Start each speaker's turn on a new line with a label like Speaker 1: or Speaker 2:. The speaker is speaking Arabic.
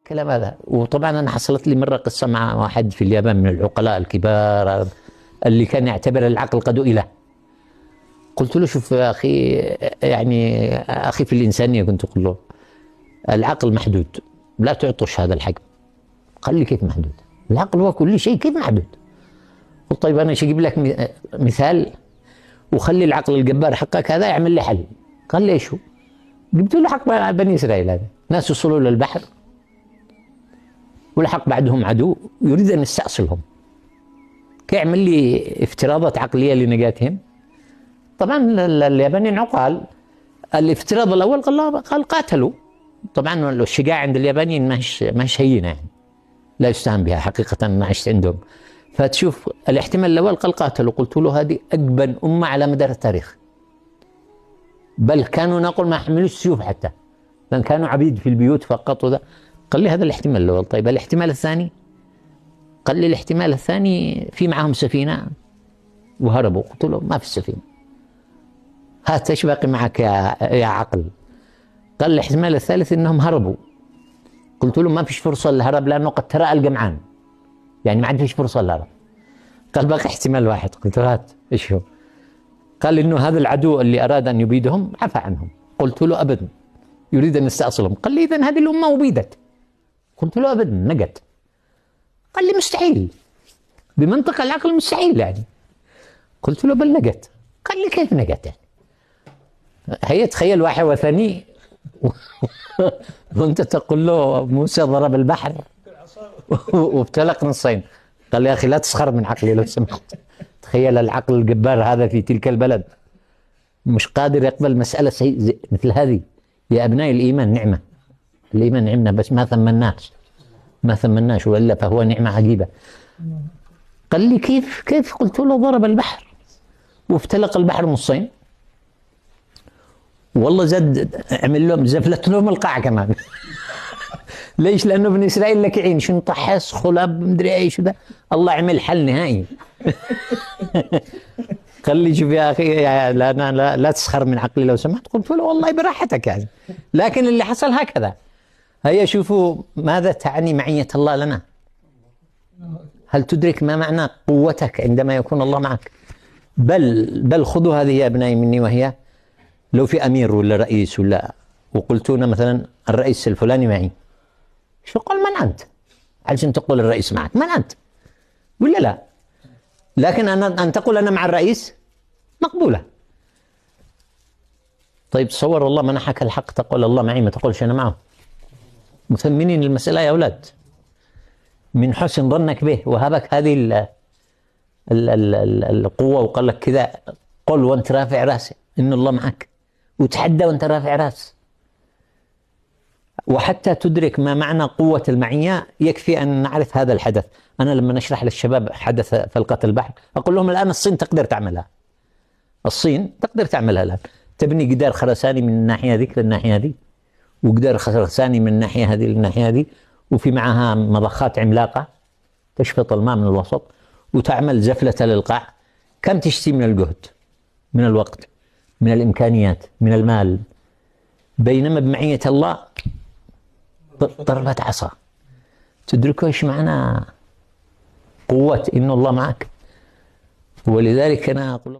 Speaker 1: الكلام هذا. وطبعا انا حصلت لي مره قصه مع واحد في اليابان من العقلاء الكبار اللي كان يعتبر العقل قد إله. قلت له شوف يا اخي، يعني اخي في الانسانيه، كنت اقول له العقل محدود، لا تعطش هذا الحجم. قال لي كيف محدود؟ العقل هو كل شيء، كيف محدود؟ قلت طيب انا اجيب لك مثال وخلي العقل الجبار حقك هذا يعمل لي حل. قال لي ايش هو؟ جبت له حق بني اسرائيل، هذا ناس وصلوا للبحر ولحق بعدهم عدو يريد ان يستأصلهم، كيعمل لي افتراضات عقليه لنجاتهم. طبعا اليابانيين عقال. الافتراض الاول قال قاتلوا. طبعا الشجاعه عند اليابانيين ماهيش هينه، يعني لا يستهان بها حقيقه. انا عشت عندهم، فتشوف الاحتمال الاول قال قاتلوا. قلت له هذه اجبن امه على مدار التاريخ، بل كانوا نقول ما حملوش سيوف حتى، لان كانوا عبيد في البيوت فقط. وذا قال لي هذا الاحتمال الاول. طيب الاحتمال الثاني؟ قال لي الاحتمال الثاني في معهم سفينه وهربوا. قلت له ما في السفينه، هات ايش باقي معك يا عقل؟ قال الاحتمال الثالث انهم هربوا. قلت له ما فيش فرصه للهرب لانه قد تراءى الجمعان، يعني ما عاد فيش فرصه للهرب. قال باقي احتمال واحد. قلت له هات ايش هو؟ قال انه هذا العدو اللي اراد ان يبيدهم عفى عنهم. قلت له ابدا، يريد ان يستأصلهم. قال لي اذا هذه الامه ابيدت. قلت له ابدا، نجت. قال لي مستحيل، بمنطق العقل مستحيل يعني. قلت له بل نجت. قال لي كيف نجت يعني؟ هي تخيل واحد وثني وانت تقول له موسى ضرب البحر وابتلق نصين. قال لي يا اخي لا تسخر من عقلي لو سمحت. تخيل العقل الجبار هذا في تلك البلد مش قادر يقبل مسألة مثل هذه. يا أبناء الإيمان نعمة، الإيمان نعمة بس ما ثمناش وإلا فهو نعمة عجيبة. قال لي كيف؟ قلت له ضرب البحر وافتلق البحر نصين، والله زاد عمل لهم زفلت لهم القاع كمان. ليش؟ لأنه بني إسرائيل لكعين، شنو طحس خلاب مدري ايش ده. الله عمل حل نهائي. قال لي شوف يا اخي، لا تسخر من عقلي لو سمحت. قلت له والله براحتك يعني، لكن اللي حصل هكذا. هيا شوفوا ماذا تعني معية الله لنا. هل تدرك ما معنى قوتك عندما يكون الله معك؟ بل خذوا هذه يا ابنائي مني، وهي لو في امير ولا رئيس وقلتونا مثلا الرئيس الفلاني معي، شو قال من انت؟ علشان تقول الرئيس معك، من انت؟ ولا لا؟ لكن ان تقول انا مع الرئيس مقبوله. طيب تصور الله منحك الحق تقول الله معي، ما تقولش انا معه. مثمنين المساله يا اولاد، من حسن ظنك به وهبك هذه القوه وقال لك كذا، قل وانت رافع راسك ان الله معك، وتحدى وانت رافع راس. وحتى تدرك ما معنى قوة المعية يكفي أن نعرف هذا الحدث. أنا لما نشرح للشباب حدث فلقة البحر أقول لهم الآن الصين تقدر تعملها، الصين تقدر تعملها الآن، تبني جدار خرساني من الناحية ذيك للناحية ذي، وجدار خرساني من الناحية هذه للناحية ذي، وفي معها مضخات عملاقة تشفط الماء من الوسط وتعمل زفلة للقاع. كم تشتي من الجهد، من الوقت، من الإمكانيات، من المال. بينما بمعية الله ضربة عصا. تدركوا ايش معنى قوة ان الله معك؟ ولذلك انا اقول